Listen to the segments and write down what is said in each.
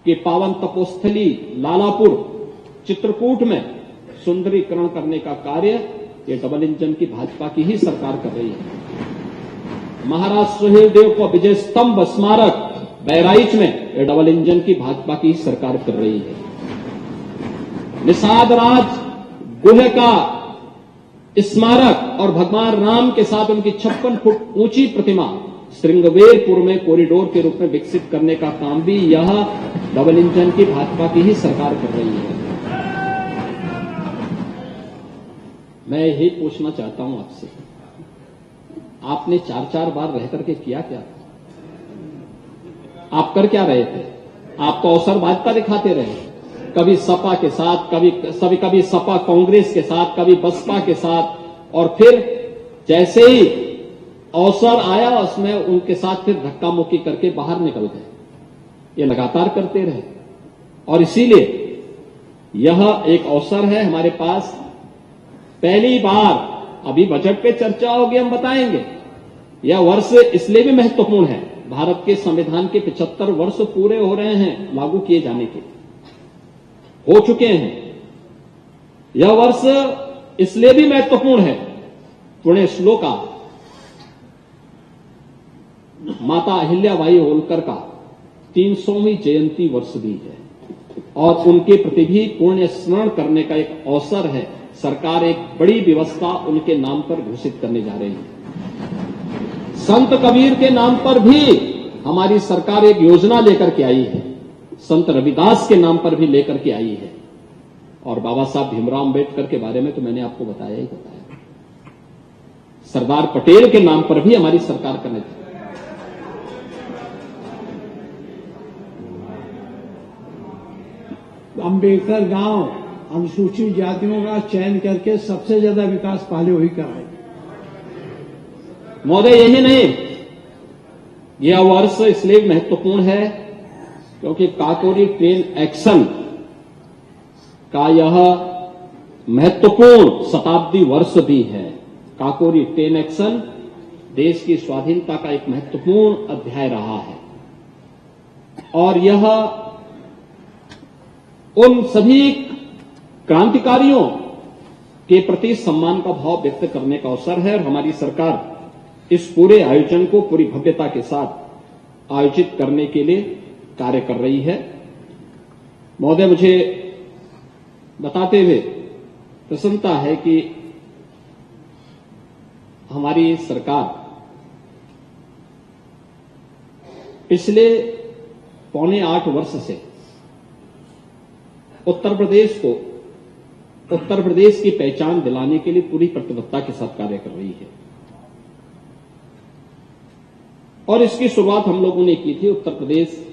कि पावन तपोस्थली लालापुर चित्रकूट में सुंदरीकरण करने का कार्य ये डबल इंजन की भाजपा की ही सरकार कर रही है। महाराज सुहेलदेव को विजय स्तंभ स्मारक बहराइच में ये डबल इंजन की भाजपा की ही सरकार कर रही है। निषाद राज गुहे का स्मारक और भगवान राम के साथ उनकी 56 फुट ऊंची प्रतिमा श्रृंगवेरपुर में कॉरिडोर के रूप में विकसित करने का काम भी यह डबल इंजन की भाजपा की ही सरकार कर रही है। मैं यही पूछना चाहता हूं आपसे, आपने 4-4 बार रह करके किया क्या? आप कर क्या रहे थे? आप तो अवसरवादिता दिखाते रहे, कभी सपा के साथ, कभी सपा कांग्रेस के साथ, कभी बसपा के साथ, और फिर जैसे ही अवसर आया उसमें उनके साथ फिर धक्का मुक्की करके बाहर निकल गए। ये लगातार करते रहे और इसीलिए यह एक अवसर है हमारे पास। पहली बार अभी बजट पे चर्चा होगी, हम बताएंगे। यह वर्ष इसलिए भी महत्वपूर्ण है, भारत के संविधान के 75 वर्ष पूरे हो रहे हैं लागू किए जाने के, हो चुके हैं। यह वर्ष इसलिए भी महत्वपूर्ण है, पुण्य श्लोका माता अहिल्याबाई होलकर का 300वीं जयंती वर्ष भी है और उनके प्रति भी पुण्य स्मरण करने का एक अवसर है। सरकार एक बड़ी व्यवस्था उनके नाम पर घोषित करने जा रही है। संत कबीर के नाम पर भी हमारी सरकार एक योजना लेकर के आई है, संत रविदास के नाम पर भी लेकर के आई है, और बाबा साहब भीमराव अम्बेडकर के बारे में तो मैंने आपको बताया ही बताया। सरदार पटेल के नाम पर भी हमारी सरकार करने जा रही है। अम्बेडकर गांव अनुसूचित जातियों का चयन करके सबसे ज्यादा विकास पहले वही कराए। महोदय, यही नहीं, यह वर्ष इसलिए महत्वपूर्ण है क्योंकि काकोरी ट्रेन एक्शन का यह महत्वपूर्ण शताब्दी वर्ष भी है। काकोरी ट्रेन एक्शन देश की स्वाधीनता का एक महत्वपूर्ण अध्याय रहा है और यह उन सभी क्रांतिकारियों के प्रति सम्मान का भाव व्यक्त करने का अवसर है और हमारी सरकार इस पूरे आयोजन को पूरी भव्यता के साथ आयोजित करने के लिए कार्य कर रही है। महोदय, मुझे बताते हुए प्रसन्नता है कि हमारी सरकार पिछले 7.25 वर्ष से उत्तर प्रदेश की पहचान दिलाने के लिए पूरी प्रतिबद्धता के साथ कार्य कर रही है और इसकी शुरुआत हम लोगों ने की थी उत्तर प्रदेश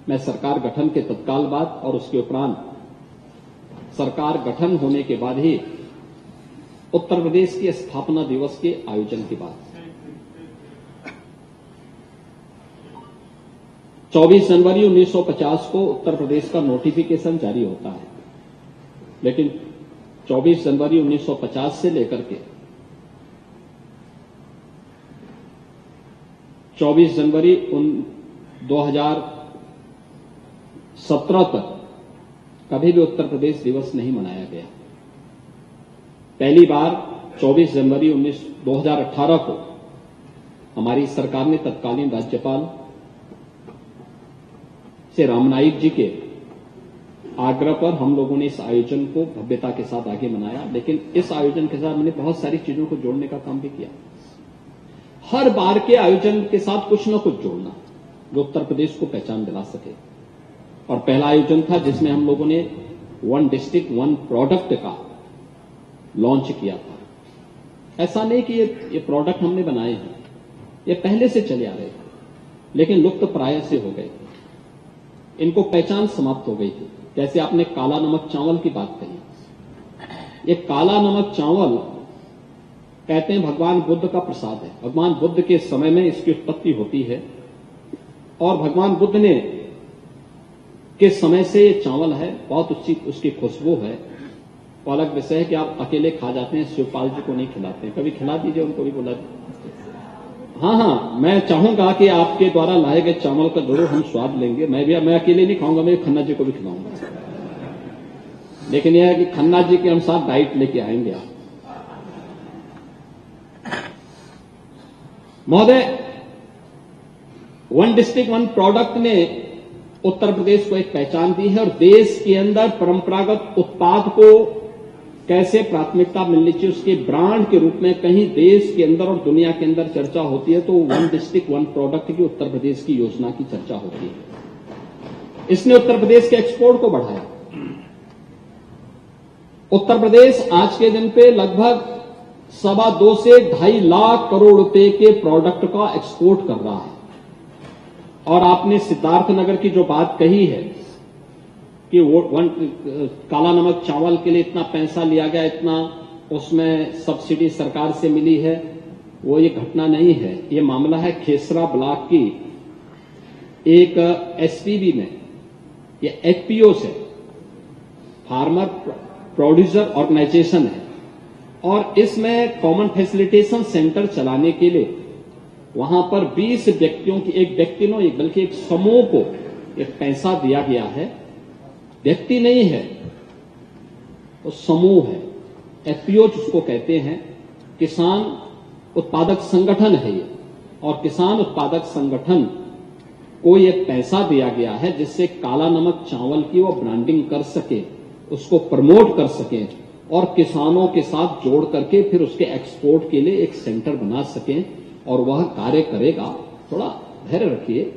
में सरकार गठन के तत्काल बाद और उसके उपरांत सरकार गठन होने के बाद ही उत्तर प्रदेश के स्थापना दिवस के आयोजन के बाद 24 जनवरी 1950 को उत्तर प्रदेश का नोटिफिकेशन जारी होता है, लेकिन 24 जनवरी 1950 से लेकर के 24 जनवरी 2017 तक कभी भी उत्तर प्रदेश दिवस नहीं मनाया गया। पहली बार 24 जनवरी 2018 को हमारी सरकार ने तत्कालीन राज्यपाल श्री रामनाईक जी के आग्रह पर हम लोगों ने इस आयोजन को भव्यता के साथ आगे मनाया, लेकिन इस आयोजन के साथ मैंने बहुत सारी चीजों को जोड़ने का काम भी किया। हर बार के आयोजन के साथ कुछ न कुछ जोड़ना जो उत्तर प्रदेश को पहचान दिला सके। और पहला आयोजन था जिसमें हम लोगों ने 1 डिस्ट्रिक्ट 1 प्रोडक्ट का लॉन्च किया था। ऐसा नहीं कि ये प्रोडक्ट हमने बनाए हैं, ये पहले से चले आ रहे थे, लेकिन लुप्त प्राय से हो गए थे, इनको पहचान समाप्त हो गई थी। जैसे आपने काला नमक चावल की बात कही, ये काला नमक चावल कहते हैं भगवान बुद्ध का प्रसाद है। भगवान बुद्ध के समय में इसकी उत्पत्ति होती है और भगवान बुद्ध ने के समय से ये चावल है, बहुत उसकी खुशबू है। तो अलग विषय है कि आप अकेले खा जाते हैं, शिवपाल जी को नहीं खिलाते हैं। कभी खिला दीजिए, उनको भी बुला दीजिए। हाँ, मैं चाहूंगा कि आपके द्वारा लाए गए चावल का जरूर हम स्वाद लेंगे। मैं अकेले नहीं खाऊंगा, मैं खन्ना जी को भी खिलाऊंगा। लेकिन यह है कि खन्ना जी के अनुसार डाइट लेके आएंगे आप। महोदय, वन डिस्ट्रिक्ट वन प्रोडक्ट ने उत्तर प्रदेश को एक पहचान दी है और देश के अंदर परंपरागत उत्पाद को कैसे प्राथमिकता मिलनी चाहिए उसके ब्रांड के रूप में कहीं देश के अंदर और दुनिया के अंदर चर्चा होती है तो वन डिस्ट्रिक्ट वन प्रोडक्ट की उत्तर प्रदेश की योजना की चर्चा होती है। इसने उत्तर प्रदेश के एक्सपोर्ट को बढ़ाया। उत्तर प्रदेश आज के दिन पे लगभग 2.25 से 2.5 लाख करोड़ रुपए के प्रोडक्ट का एक्सपोर्ट कर रहा है। और आपने सिद्धार्थनगर की जो बात कही है कि काला नमक चावल के लिए इतना पैसा लिया गया, इतना उसमें सब्सिडी सरकार से मिली है, वो ये घटना नहीं है। ये मामला है खेसरा ब्लॉक की एक एसपीबी में, ये एफपीओ से, फार्मर प्रोड्यूसर ऑर्गेनाइजेशन है और इसमें कॉमन फैसिलिटेशन सेंटर चलाने के लिए वहां पर 20 व्यक्तियों की, एक व्यक्ति नो एक बल्कि एक समूह को एक पैसा दिया गया है। व्यक्ति नहीं है, वो समूह है। एफपीओ जिसको कहते हैं, किसान उत्पादक संगठन है ये। और किसान उत्पादक संगठन को ये पैसा दिया गया है जिससे काला नमक चावल की वो ब्रांडिंग कर सके, उसको प्रमोट कर सके और किसानों के साथ जोड़ करके फिर उसके एक्सपोर्ट के लिए एक सेंटर बना सकें और वह कार्य करेगा। थोड़ा धैर्य रखिए,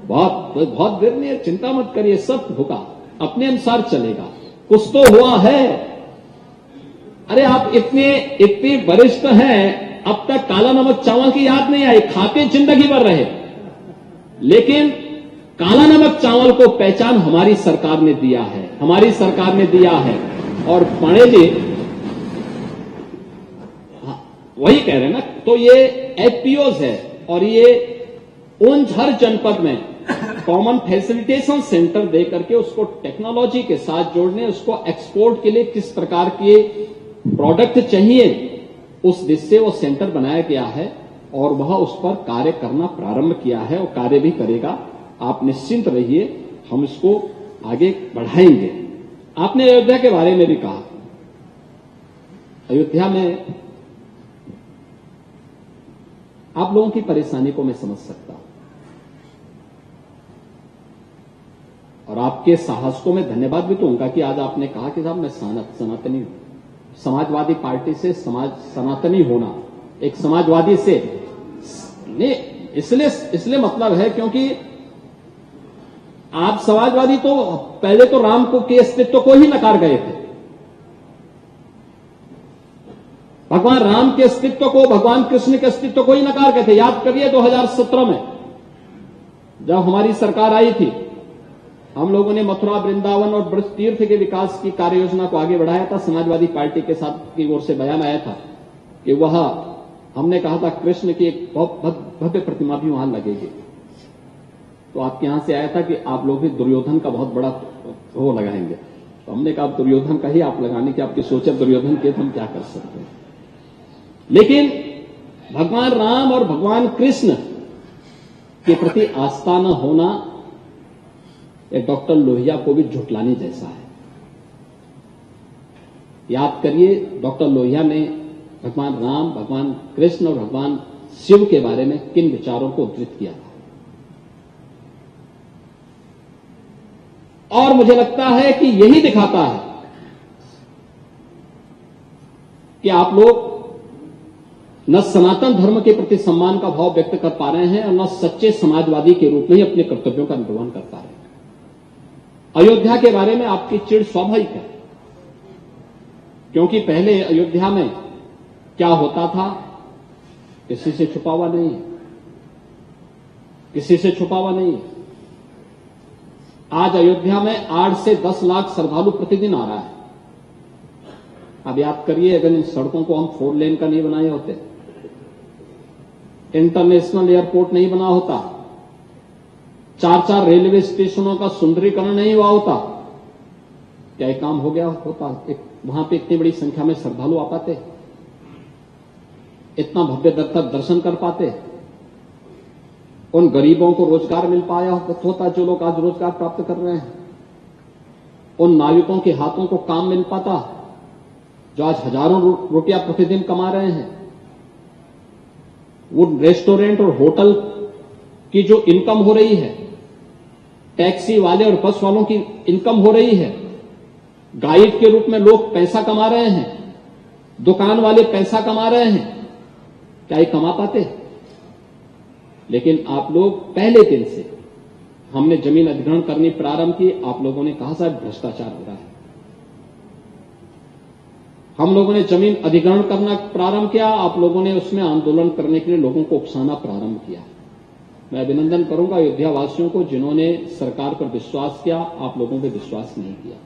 बहुत देर नहीं, चिंता मत करिए, सब होगा, अपने अनुसार चलेगा। कुछ तो हुआ है। अरे आप इतने वरिष्ठ हैं, अब तक काला नमक चावल की याद नहीं आई, खाते जिंदगी भर रहे, लेकिन काला नमक चावल को पहचान हमारी सरकार ने दिया है, हमारी सरकार ने दिया है। और पांडे जी वही कह रहे हैं ना, तो ये एफपीओज है और ये उन हर जनपद में कॉमन फैसिलिटेशन सेंटर दे करके उसको टेक्नोलॉजी के साथ जोड़ने, उसको एक्सपोर्ट के लिए किस प्रकार के प्रोडक्ट चाहिए उस दिशा से वो सेंटर बनाया गया है और वह उस पर कार्य करना प्रारंभ किया है और कार्य भी करेगा। आप निश्चिंत रहिए, हम इसको आगे बढ़ाएंगे। आपने अयोध्या के बारे में भी कहा। अयोध्या में आप लोगों की परेशानी को मैं समझ सकता हूं और आपके साहस को मैं धन्यवाद भी दूंगा कि आज आपने कहा कि साहब मैं सनातनी हूं। समाजवादी पार्टी से सनातनी होना, एक समाजवादी से नहीं, इसलिए मतलब है क्योंकि आप समाजवादी तो पहले तो राम को के अस्तित्व को ही नकार गए थे। भगवान राम के अस्तित्व को, भगवान कृष्ण के अस्तित्व को ही नकार गए थे। याद करिए 2017 में जब हमारी सरकार आई थी, हम लोगों ने मथुरा, वृंदावन और ब्रज तीर्थ के विकास की कार्य योजना को आगे बढ़ाया था। समाजवादी पार्टी के साथ की ओर से बयान आया था कि वह, हमने कहा था कृष्ण की एक बहुत भव्य प्रतिमा भी वहां लगेगी। तो आपके यहां से आया था कि आप लोग भी दुर्योधन का बहुत बड़ा वो लगाएंगे। तो हमने कहा दुर्योधन का ही आप लगाने की आपकी सोच है, दुर्योधन के तो हम क्या कर सकते हैं। लेकिन भगवान राम और भगवान कृष्ण के प्रति आस्था न होना ये डॉक्टर लोहिया को भी झुठलाने जैसा है। याद करिए, डॉक्टर लोहिया ने भगवान राम, भगवान कृष्ण और भगवान शिव के बारे में किन विचारों को उद्धृत किया था। और मुझे लगता है कि यही दिखाता है कि आप लोग न सनातन धर्म के प्रति सम्मान का भाव व्यक्त कर पा रहे हैं और न सच्चे समाजवादी के रूप में ही अपने कर्तव्यों का निर्वहन कर पा रहे हैं। अयोध्या के बारे में आपकी चिढ़ स्वाभाविक है, क्योंकि पहले अयोध्या में क्या होता था, किसी से छुपा हुआ नहीं है, किसी से छुपा हुआ नहीं है। आज अयोध्या में 8 से 10 लाख श्रद्धालु प्रतिदिन आ रहा है। अब याद करिए, अगर इन सड़कों को हम 4 लेन का नहीं बनाए होते, इंटरनेशनल एयरपोर्ट नहीं बना होता, 4 रेलवे स्टेशनों का सुंदरीकरण नहीं हुआ होता, क्या एक काम हो गया होता? वहां पे इतनी बड़ी संख्या में श्रद्धालु आ पाते? इतना भव्य दर्शन कर पाते, उन गरीबों को रोजगार मिल पाया होता जो लोग आज रोजगार प्राप्त कर रहे हैं, उन नाविकों के हाथों को काम मिल पाता जो आज हजारों रुपया प्रतिदिन कमा रहे हैं, वो रेस्टोरेंट और होटल की जो इनकम हो रही है, टैक्सी वाले और बस वालों की इनकम हो रही है, गाइड के रूप में लोग पैसा कमा रहे हैं, दुकान वाले पैसा कमा रहे हैं, क्या ये कमा पाते? लेकिन आप लोग पहले दिन से हमने जमीन अधिग्रहण करनी प्रारंभ की, आप लोगों ने कहा साहब भ्रष्टाचार हो रहा है। हम लोगों ने जमीन अधिग्रहण करना प्रारंभ किया, आप लोगों ने उसमें आंदोलन करने के लिए लोगों को उकसाना प्रारंभ किया। मैं अभिनंदन करूंगा अयोध्या वासियों को जिन्होंने सरकार पर विश्वास किया, आप लोगों पे विश्वास नहीं किया।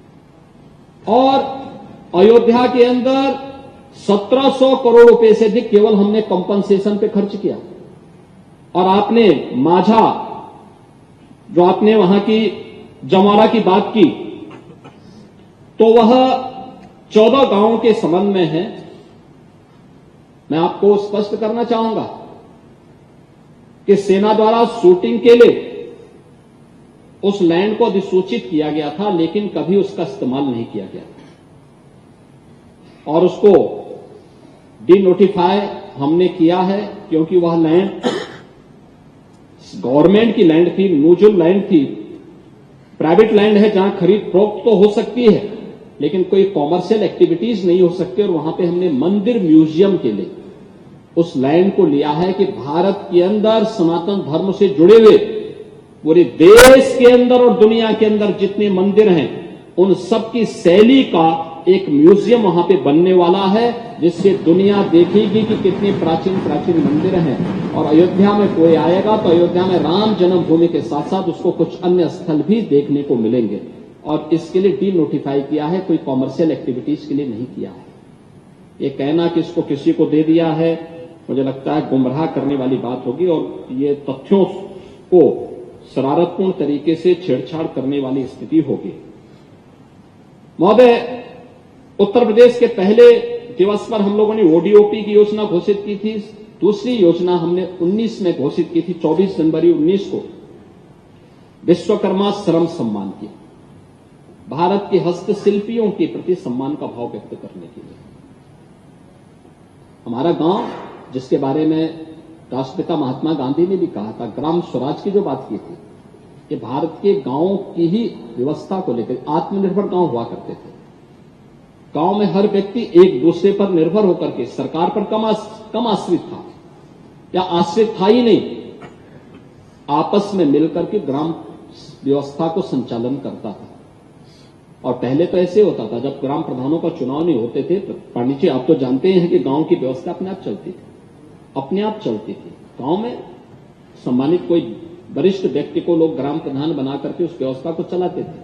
और अयोध्या के अंदर 1700 करोड़ रुपए से अधिक केवल हमने कंपनसेशन पे खर्च किया। और आपने माझा, जो आपने वहां की जमारा की बात की, तो वह 14 गांवों के संबंध में है। मैं आपको स्पष्ट करना चाहूंगा कि सेना द्वारा शूटिंग के लिए उस लैंड को अधिसूचित किया गया था, लेकिन कभी उसका इस्तेमाल नहीं किया गया और उसको डिनोटिफाई हमने किया है, क्योंकि वह लैंड गवर्नमेंट की लैंड थी, म्यूचुअल लैंड थी, प्राइवेट लैंड है जहां खरीद फरोख्त तो हो सकती है लेकिन कोई कॉमर्शियल एक्टिविटीज नहीं हो सकती। और वहां पे हमने मंदिर म्यूजियम के लिए उस लैंड को लिया है कि भारत के अंदर सनातन धर्म से जुड़े हुए पूरे देश के अंदर और दुनिया के अंदर जितने मंदिर हैं उन सब की शैली का एक म्यूजियम वहां पे बनने वाला है, जिससे दुनिया देखेगी कि कितने प्राचीन प्राचीन मंदिर हैं। और अयोध्या में कोई आएगा तो अयोध्या में राम जन्मभूमि के साथ साथ उसको कुछ अन्य स्थल भी देखने को मिलेंगे। और इसके लिए डी नोटिफाई किया है, कोई कॉमर्शियल एक्टिविटीज के लिए नहीं किया है। ये कहना कि इसको किसी को दे दिया है, मुझे लगता है गुमराह करने वाली बात होगी और ये तथ्यों को शरारतपूर्ण तरीके से छेड़छाड़ करने वाली स्थिति होगी। महोदय, उत्तर प्रदेश के पहले दिवस पर हम लोगों ने ओडीओपी की योजना घोषित की थी। दूसरी योजना हमने 19 में घोषित की थी, 24 जनवरी 19 को विश्वकर्मा श्रम सम्मान की, भारत के हस्तशिल्पियों के प्रति सम्मान का भाव व्यक्त करने के लिए। हमारा गांव, जिसके बारे में राष्ट्रपिता महात्मा गांधी ने भी कहा था, ग्राम स्वराज की जो बात की थी, कि भारत के गांवों की ही व्यवस्था को लेकर आत्मनिर्भर गांव हुआ करते थे। गांव में हर व्यक्ति एक दूसरे पर निर्भर होकर के सरकार पर कम आश्रित था या आश्रित था ही नहीं, आपस में मिलकर के ग्राम व्यवस्था को संचालन करता था। और पहले तो ऐसे होता था, जब ग्राम प्रधानों का चुनाव नहीं होते थे, पंडित जी आप तो जानते हैं कि गांव की व्यवस्था अपने आप चलती थी, अपने आप चलती थी। गांव में सम्मानित कोई वरिष्ठ व्यक्ति को लोग ग्राम प्रधान बना करके उस व्यवस्था को चलाते थे,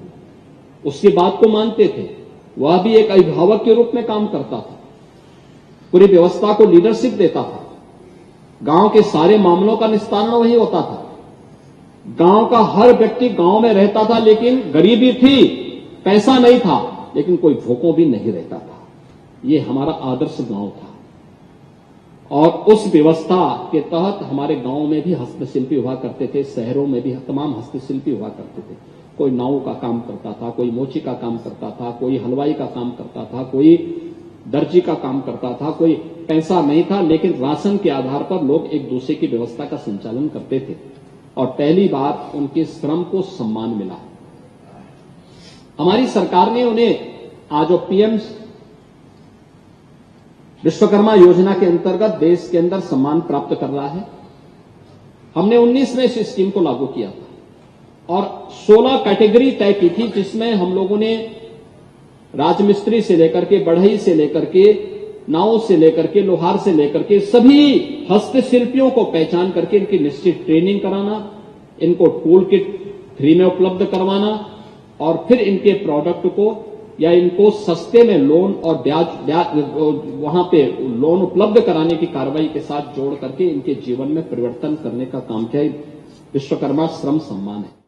उसकी बात को मानते थे, वह भी एक अभिभावक के रूप में काम करता था, पूरी व्यवस्था को लीडरशिप देता था, गांव के सारे मामलों का निस्तारण वही होता था। गांव का हर व्यक्ति गांव में रहता था, लेकिन गरीबी थी, पैसा नहीं था, लेकिन कोई भूखों भी नहीं रहता था। ये हमारा आदर्श गांव था। और उस व्यवस्था के तहत हमारे गांव में भी हस्तशिल्पी हुआ करते थे, शहरों में भी तमाम हस्तशिल्पी हुआ करते थे। कोई नाव का काम करता था, कोई मोची का काम करता था, कोई हलवाई का काम करता था, कोई दर्जी का काम करता था। कोई पैसा नहीं था, लेकिन राशन के आधार पर लोग एक दूसरे की व्यवस्था का संचालन करते थे। और पहली बार उनके श्रम को सम्मान मिला। हमारी सरकार ने उन्हें आज जो पीएम विश्वकर्मा योजना के अंतर्गत देश के अंदर सम्मान प्राप्त कर रहा है। हमने 19 में इस स्कीम को लागू किया था और 16 कैटेगरी तय की थी, जिसमें हम लोगों ने राजमिस्त्री से लेकर के, बढ़ई से लेकर के, नाव से लेकर के, लोहार से लेकर के सभी हस्तशिल्पियों को पहचान करके इनकी निश्चित ट्रेनिंग कराना, इनको टूल किट फ्री में उपलब्ध करवाना और फिर इनके प्रोडक्ट को या इनको सस्ते में लोन और ब्याज वहां पे लोन उपलब्ध कराने की कार्रवाई के साथ जोड़ करके इनके जीवन में परिवर्तन करने का काम किया। विश्वकर्मा श्रम सम्मान है।